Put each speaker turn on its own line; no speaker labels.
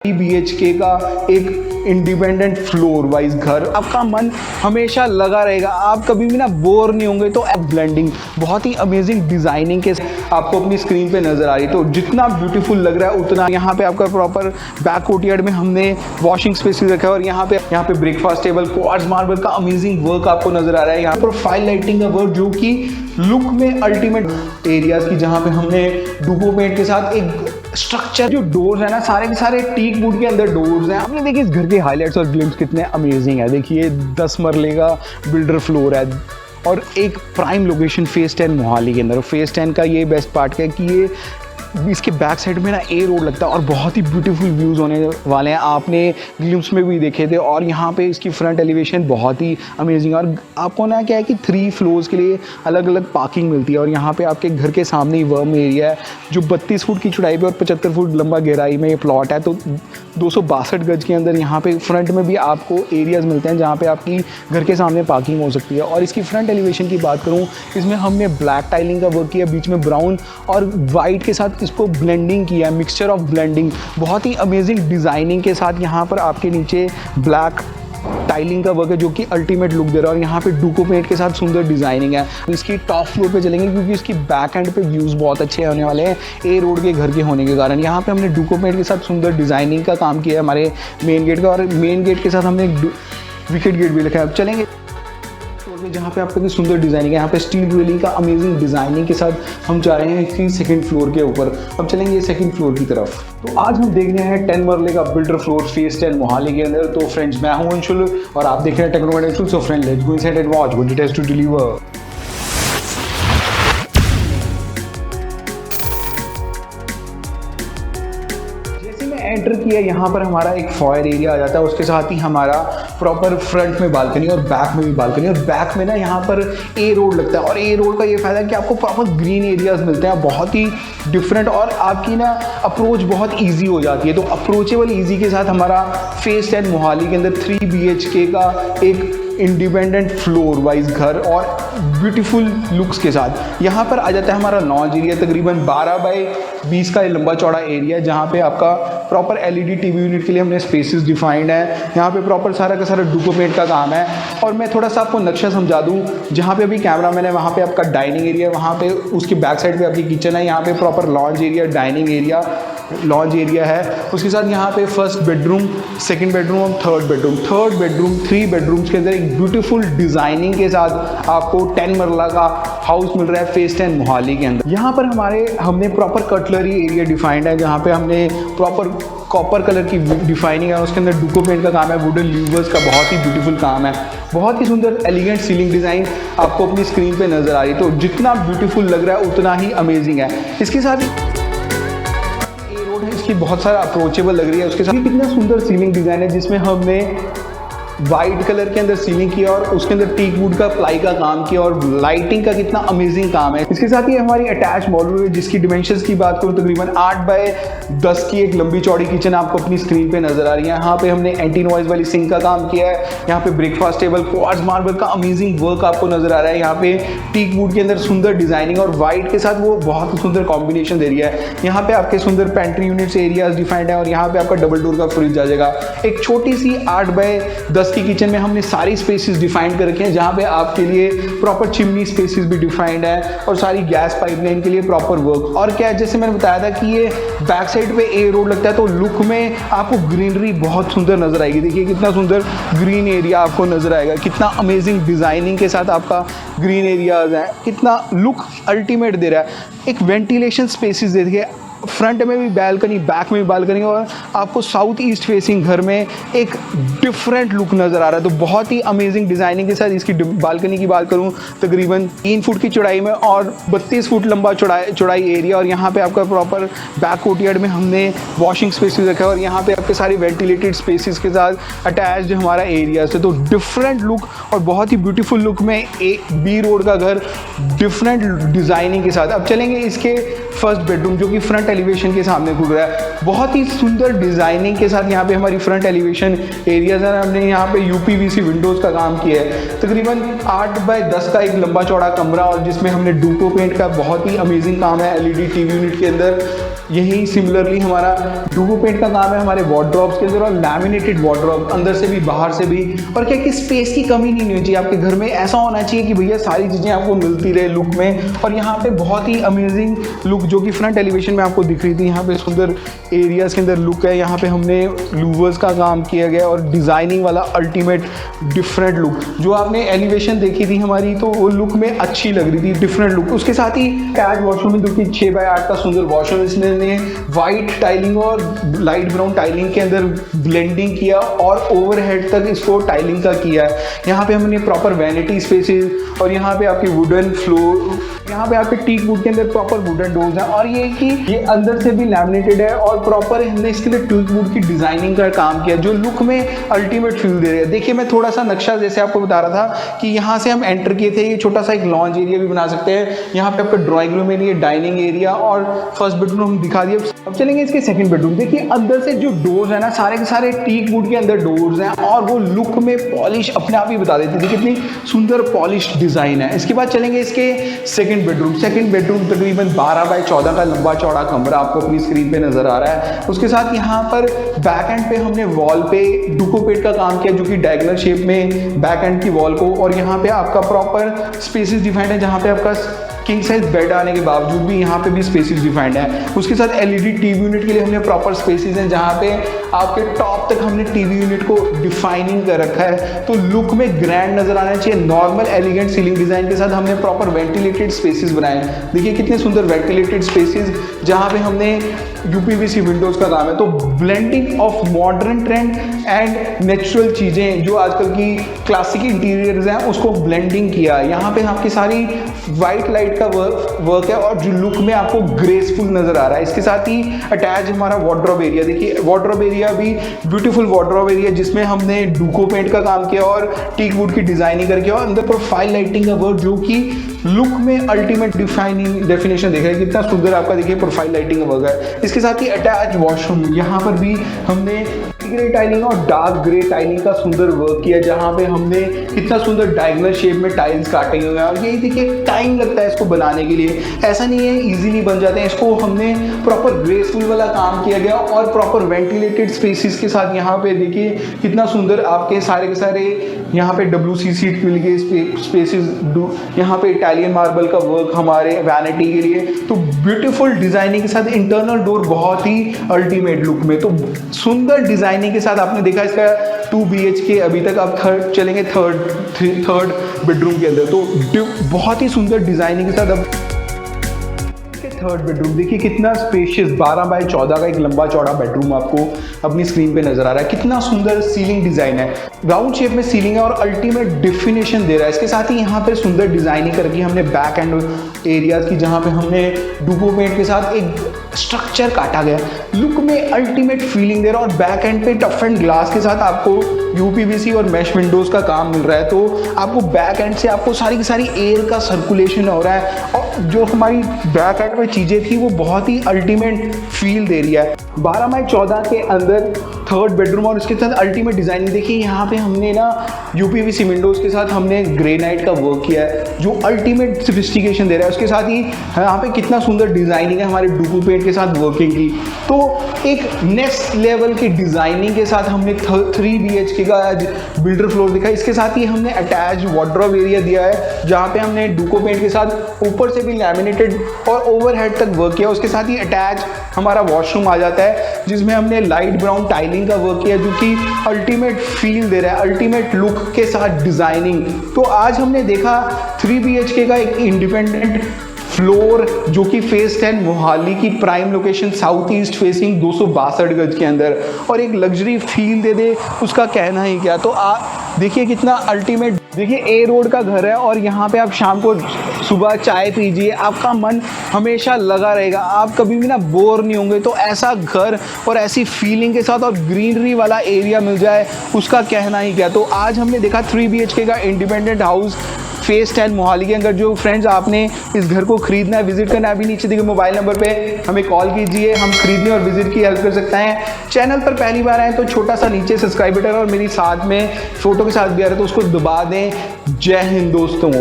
BHK का एक independent floor wise घर, आपका मन हमेशा लगा रहेगा, आप कभी भी ना बोर नहीं होंगे। तो ब्लेंडिंग बहुत ही अमेजिंग डिजाइनिंग के आपको अपनी स्क्रीन पे नजर आ रही है, तो जितना ब्यूटीफुल लग रहा है उतना। यहाँ पे आपका प्रॉपर बैक कोर्टयार्ड में हमने वॉशिंग स्पेसेस रखा है और यहाँ पे ब्रेकफास्ट टेबल क्वार्ट्ज मार्बल का अमेजिंग वर्क आपको नजर आ रहा है। यहाँ पर फाइल लाइटिंग का वर्क जो कि लुक में अल्टीमेट एरियाज की, जहाँ पे हमने डुपो पेंट के साथ एक स्ट्रक्चर, जो डोर्स है ना सारे के सारे टीक वुड के अंदर डोर्स हैं। आपने देखिए इस घर के हाइलाइट्स और ग्लिम्स कितने अमेजिंग है। देखिए 10 मरले का बिल्डर फ्लोर है और एक प्राइम लोकेशन फेज 10 मोहाली के अंदर। फेज 10 का ये बेस्ट पार्ट है कि ये इसके बैक साइड में ना ए रोड लगता है और बहुत ही ब्यूटीफुल व्यूज़ होने वाले हैं। आपने ग्लिम्स में भी देखे थे और यहाँ पे इसकी फ्रंट एलिवेशन बहुत ही अमेजिंग। और आपको ना क्या है कि 3 फ्लोर्स के लिए अलग अलग पार्किंग मिलती है और यहाँ पे आपके घर के सामने ही वर्म एरिया है जो 32 फुट की चौड़ाई पे और 75 फुट लंबा गहराई में ये प्लॉट है। तो 262 गज के अंदर यहाँ पे फ्रंट में भी आपको एरियाज़ मिलते हैं जहाँ पे आपकी घर के सामने पार्किंग हो सकती है। और इसकी फ्रंट एलिवेशन की बात करूँ, इसमें हमने ब्लैक टाइलिंग का वर्क किया, बीच में ब्राउन और वाइट के साथ इसको ब्लेंडिंग किया है, मिक्सचर ऑफ ब्लेंडिंग, बहुत ही अमेजिंग डिज़ाइनिंग के साथ। यहाँ पर आपके नीचे ब्लैक टाइलिंग का वर्क है जो कि अल्टीमेट लुक दे रहा है और यहाँ पे डुको पेंट के साथ सुंदर डिजाइनिंग है। इसकी टॉप फ्लोर पे चलेंगे क्योंकि इसकी बैक एंड पे व्यूज़ बहुत अच्छे होने वाले हैं ए रोड के घर के होने के कारण। यहाँ पे हमने डुको पेंट के साथ सुंदर डिजाइनिंग का काम किया है हमारे मेन गेट का, और मेन गेट के साथ हमने विकेट गेट भी लिखा है। अब चलेंगे जहाँ पे आपको सुंदर डिजाइनिंग है, यहाँ पे स्टील रेलिंग का अमेजिंग डिजाइनिंग के साथ हम जा रहे हैं इसकी सेकंड फ्लोर के ऊपर। अब चलेंगे सेकंड फ्लोर की तरफ। तो आज हम देख रहे हैं 10 मरले का बिल्डर फ्लोर फेज 10 मोहाली के अंदर। तो फ्रेंड्स, मैं हूं अंशुल और आप देख रहे हैं Technomatic. So friend, let's go inside and watch what it has to deliver. Enter किया, यहाँ पर हमारा एक फॉयर एरिया आ जाता है, उसके साथ ही हमारा प्रॉपर फ्रंट में बालकनी और बैक में भी बालकनी। और बैक में ना यहाँ पर ए रोड लगता है और ए रोड का ये फायदा है कि आपको प्रॉपर ग्रीन एरियाज मिलते हैं, बहुत ही डिफरेंट, और आपकी ना अप्रोच बहुत ईजी हो जाती है। तो अप्रोचेबल ईजी के साथ हमारा फेज 10 मोहाली के अंदर 3 BHK का एक इंडिपेंडेंट फ्लोर वाइज घर और ब्यूटीफुल लुक्स के साथ यहाँ पर आ जाता है हमारा लॉन्च एरिया। तकरीबन 12 बाई 20 का लंबा चौड़ा एरिया है जहाँ पे आपका प्रॉपर LED TV यूनिट के लिए हमने स्पेसेस डिफाइंड है। यहाँ पे प्रॉपर सारा का सारा डुको पेंट का काम है। और मैं थोड़ा सा आपको नक्शा समझा दूँ, जहाँ पे अभी कैमरा मैन है वहाँ पे आपका डाइनिंग एरिया, वहाँ पे उसके बैक साइड पे आपकी किचन है, यहाँ पे proper launch area, dining area, launch area है। उसके साथ यहाँ पे फर्स्ट बेडरूम, सेकंड बेडरूम और थर्ड बेडरूम 3 बेडरूम्स के अंदर एक ब्यूटीफुल डिजाइनिंग के साथ आपको 10 मरला का हाउस मिल रहा है फेज 10 मोहाली के अंदर। यहाँ पर हमने प्रॉपर कटलरी एरिया डिफाइंड है जहाँ पे हमने प्रॉपर कॉपर कलर की डिफाइनिंग है, उसके अंदर डुको पेंट का काम है, वुडन ल्यूवर्स का बहुत ही ब्यूटीफुल काम है, बहुत ही सुंदर एलिगेंट सीलिंग डिज़ाइन आपको अपनी स्क्रीन पे नजर आ रही है। तो जितना ब्यूटीफुल लग रहा है उतना ही अमेजिंग है। इसके साथ इसकी बहुत सारा अप्रोचेबल लग रही है। उसके साथ कितना सुंदर सीलिंग डिजाइन है जिसमें हमने वाइट कलर के अंदर सीलिंग किया और उसके अंदर टीक वुड का प्लाई का काम किया और लाइटिंग का कितना अमेजिंग काम है। इसके साथ ही हमारी अटैच मॉड्यूल है जिसकी डिमेंशंस की बात करूँ तकरीबन 8 बाय 10 की एक लंबी चौड़ी किचन आपको अपनी स्क्रीन पे नजर आ रही है। यहाँ पे हमने एंटी नॉइज वाली सिंक का काम किया है। यहाँ पे ब्रेकफास्ट टेबल क्वार्ट्ज मार्बल का अमेजिंग वर्क आपको नजर आ रहा है। यहाँ पे टीक वुड के अंदर सुंदर डिजाइनिंग और व्हाइट के साथ वो बहुत सुंदर कॉम्बिनेशन दे रही है। यहाँ पे आपके सुंदर पेंट्री यूनिट्स एरियाज डिफाइंड है और यहाँ पे आपका डबल डोर का फ्रिज आ जाएगा। एक छोटी सी 8 बाय 10 की किचन में हमने सारी स्पेसेस डिफाइंड कर रखे हैं जहाँ पे आपके लिए प्रॉपर चिमनी स्पेसेस भी डिफाइंड है और सारी गैस पाइपलाइन के लिए प्रॉपर वर्क। और क्या, जैसे मैंने बताया था कि ये बैक साइड पे ए रोड लगता है तो लुक में आपको ग्रीनरी बहुत सुंदर नजर आएगी। देखिए कितना सुंदर ग्रीन एरिया आपको नजर आएगा, कितना अमेजिंग डिजाइनिंग के साथ आपका ग्रीन एरियाज है, कितना लुक अल्टीमेट दे रहा है। एक वेंटिलेशन स्पेसेस देखिए, फ्रंट में भी बालकनी, बैक में भी बालकनी और आपको साउथ ईस्ट फेसिंग घर में एक डिफरेंट लुक नज़र आ रहा है। तो बहुत ही अमेजिंग डिज़ाइनिंग के साथ इसकी बालकनी की बात करूं तकरीबन 3 फुट की चौड़ाई में और 32 फुट लंबा चौड़ाई एरिया। और यहाँ पे आपका प्रॉपर बैक कोर्टयार्ड में हमने वॉशिंग स्पेसेस रखा है और यहाँ पे आपके सारे वेंटिलेटेड स्पेसेस के साथ अटैच्ड हमारा एरिया है। तो डिफरेंट लुक और बहुत ही ब्यूटीफुल लुक में एक बी रोड का घर डिफरेंट डिज़ाइनिंग के साथ। अब चलेंगे इसके फर्स्ट बेडरूम जो कि फ्रंट एलिवेशन के सामने खुल रहा है। बहुत ही सुंदर डिजाइनिंग के साथ यहाँ पे हमारी फ्रंट एलिवेशन एरिया एरियाज है हमने यहाँ पे यूपीवीसी विंडोज़ का काम किया है। तकरीबन 8 बाय 10 का एक लंबा चौड़ा कमरा और जिसमें हमने डुको पेंट का बहुत ही अमेजिंग काम है एलईडी टीवी यूनिट के अंदर। यही सिमिलरली हमारा डुको पेंट का काम है हमारे वार्डरोब्स के अंदर और लैमिनेटेड वार्डरोब अंदर से भी बाहर से भी। और क्या कि स्पेस की कमी नहीं होनी चाहिए आपके घर में, ऐसा होना चाहिए कि भैया सारी चीज़ें आपको मिलती रहे लुक में। और यहाँ पे बहुत ही अमेजिंग लुक जो कि फ्रंट एलिवेशन में आपको दिख रही थी, यहाँ पे सुंदर एरियाज़ के अंदर लुक है। यहाँ पे हमने लूवर्स का काम किया गया और डिज़ाइनिंग वाला अल्टीमेट डिफरेंट लुक जो आपने एलिवेशन देखी थी हमारी, तो वो लुक में अच्छी लग रही थी, डिफरेंट लुक। उसके साथ ही अटैच वॉशरूम में देखिए 6 बाय 8 का सुंदर वॉशरूम इसने वाइट टाइलिंग और लाइट ब्राउन टाइलिंग के अंदर ब्लेंडिंग किया और ओवरहेड तक इसको टाइलिंग का किया है। यहाँ पे हमने प्रॉपर वैनिटी स्पेसेस और यहाँ पे आपकी वुडन फ्लोर, यहाँ पे आपके टीक वुड के अंदर प्रॉपर वुडन डोर्स हैं और ये कि ये अंदर से भी लैमिनेटेड है और प्रॉपर हमने इसके लिए टीक वुड की डिजाइनिंग का काम किया जो लुक में अल्टीमेट फील दे रहा है। देखिए मैं थोड़ा सा नक्शा जैसे आपको बता रहा था कि यहाँ से हम एंटर किए थे, ये छोटा सा एक लॉन्च एरिया भी बना सकते हैं। यहाँ पे आपका drawing room area, dining area और फर्स्ट बेडरूम हम दिखा दिए। अब चलेंगे इसके सेकंड बेडरूम। देखिए अंदर से जो डोर्स है ना सारे के सारे टीक वुड के अंदर डोर्स हैं और वो लुक में पॉलिश अपने आप ही बता देते थे कितनी सुंदर पॉलिश डिजाइन है। इसके बाद चलेंगे इसके सेकंड बेडरूम। सेकंड बेडरूम तकरीबन 12 बाय 14 का लंबा चौड़ा कमरा आपको अपनी स्क्रीन पे नजर आ रहा है। उसके साथ यहाँ पर बैक एंड पे हमने वॉल पे डुको पेंट का काम किया जो कि डायगोनल शेप में बैक एंड की वॉल को, और यहाँ पे आपका प्रॉपर स्पेसेस डिफाइंड है जहाँ पे आपका किंग साइज बेड आने के बावजूद भी यहाँ पे भी स्पेसेस डिफाइंड है। उसके साथ एलईडी टीवी यूनिट के लिए हमने प्रॉपर स्पेसेस हैं जहाँ पे आपके टॉप तक हमने टीवी यूनिट को डिफाइनिंग कर रखा है तो लुक में ग्रैंड नजर आना चाहिए। नॉर्मल एलिगेंट सीलिंग डिजाइन के साथ हमने प्रॉपर वेंटिलेटेड स्पेसेस बनाए। देखिए कितने सुंदर वेंटिलेटेड स्पेसेस जहाँ पे हमने यूपीवीसी विंडोज का काम है। तो blending of modern trend and natural चीज़ें जो आजकल की क्लासिक इंटीरियर्स हैं उसको ब्लेंडिंग किया है। यहाँ पे आपकी सारी वाइट लाइट का वर्क है और जो लुक में आपको ग्रेसफुल नजर आ रहा है। इसके साथ ही अटैच हमारा वार्डरोब एरिया, देखिए वार्डरोब एरिया भी ब्यूटीफुल वार्डरोब एरिया जिसमें हमने डुको पेंट का काम किया और टीक वुड की डिजाइनिंग करके और अंदर प्रोफाइल लाइटिंग का वर्क जो कि लुक में अल्टीमेट डेफिनेशन देख रहे हैं कितना सुंदर आपका देखिए प्रोफाइल लाइटिंग का वर्क है। इसके साथ ही अटैच वॉशरूम, यहाँ पर भी हमने ग्रे टाइलिंग और डार्क ग्रे टाइलिंग का सुंदर वर्क किया जहाँ पे हमने कितना सुंदर डायगोनल शेप में टाइल्स काटे हुए हैं। और यही देखिए टाइम लगता है इसको बनाने के लिए, ऐसा नहीं है इजीली बन जाते हैं। इसको हमने प्रॉपर ग्रेसफुल वाला काम किया गया और प्रॉपर वेंटिलेटेड स्पेसिस के साथ यहाँ पे देखिए कितना सुंदर आपके सारे के सारे यहाँ पे WC सीट मिल गए स्पेसिस। यहाँ पे इटालियन मार्बल का वर्क हमारे वैनिटी के लिए, तो ब्यूटीफुल डिजाइनिंग के साथ इंटरनल डोर बहुत ही अल्टीमेट लुक में। तो सुंदर डिजाइनिंग के साथ आपने देखा इसका 2 BHK। अभी तक आप चलेंगे थर्ड बेडरूम के अंदर, तो बहुत ही सुंदर डिजाइनिंग के साथ अब थर्ड बेडरूम देखिए कितना स्पेशियस 12 बाय 14 का एक लंबा चौड़ा बेडरूम आपको अपनी स्क्रीन पे नजर आ रहा है। कितना सुंदर सीलिंग डिजाइन है, राउंड शेप में सीलिंग है और अल्टीमेट डेफिनेशन दे रहा है। इसके साथ ही यहाँ पे सुंदर डिजाइनिंग करके हमने बैक एंड एरियाज की जहाँ पे हमने डुको पेंट के साथ एक स्ट्रक्चर काटा गया, लुक में अल्टीमेट फीलिंग दे रहा है। और बैक एंड पे टफ एंड ग्लास के साथ आपको यूपीवीसी और मैश विंडोज का काम मिल रहा है, तो आपको बैक एंड से आपको सारी की सारी एयर का सर्कुलेशन हो रहा है और जो हमारी बैक एंड में चीज़ें थी वो बहुत ही अल्टीमेट फील दे रही है। 12 बाय 14 के अंदर थर्ड बेडरूम और उसके साथ अल्टीमेट डिजाइनिंग देखिए यहाँ पे हमने ना यूपीवीसी विंडोज के साथ हमने ग्रेनाइट का वर्क किया है जो अल्टीमेट सोफिस्टिकेशन दे रहा है। उसके साथ ही यहाँ पे कितना सुंदर डिजाइनिंग है हमारे डुको पेंट के साथ वर्किंग की। तो एक नेक्स्ट लेवल की डिजाइनिंग के साथ हमने 3 BHK का बिल्डर फ्लोर दिखा। इसके साथ ही हमने अटैच वार्डरोब एरिया दिया है जहाँ पे हमने डुको पेंट के साथ ऊपर से भी लैमिनेटेड और ओवरहेड तक वर्क किया। उसके साथ ही अटैच हमारा वॉशरूम आ जाता है जिसमें हमने लाइट ब्राउन टाइलिंग का वर्क किया जो कि अल्टीमेट फील दे रहा है, अल्टीमेट लुक के साथ डिजाइनिंग। तो आज हमने देखा 3 BHK का एक इंडिपेंडेंट फ्लोर जो कि फेज 10 मोहाली की prime location south east facing 262 गज के अंदर और एक लग्जरी फील दे दे, उसका कहना ही क्या। तो आप देखिए कितना अल्टीमेट, देखिए ए रोड का घर है और यहाँ पे आप शाम को सुबह चाय पीजिए, आपका मन हमेशा लगा रहेगा, आप कभी भी ना बोर नहीं होंगे। तो ऐसा घर और ऐसी फीलिंग के साथ और ग्रीनरी वाला एरिया मिल जाए, उसका कहना ही क्या। तो आज हमने देखा 3 BHK का इंडिपेंडेंट हाउस फेज 10 मोहाली के अंदर। जो फ्रेंड्स आपने इस घर को खरीदना है, विजिट करना है, अभी नीचे दिए मोबाइल नंबर पे हमें कॉल कीजिए, हम खरीदने और विजिट की हेल्प कर सकते हैं। चैनल पर पहली बार आए तो छोटा सा नीचे सब्सक्राइब बटन और मेरी साथ में फोटो के साथ भी आ रहा है तो उसको दबा दें। जय हिंद दोस्तों।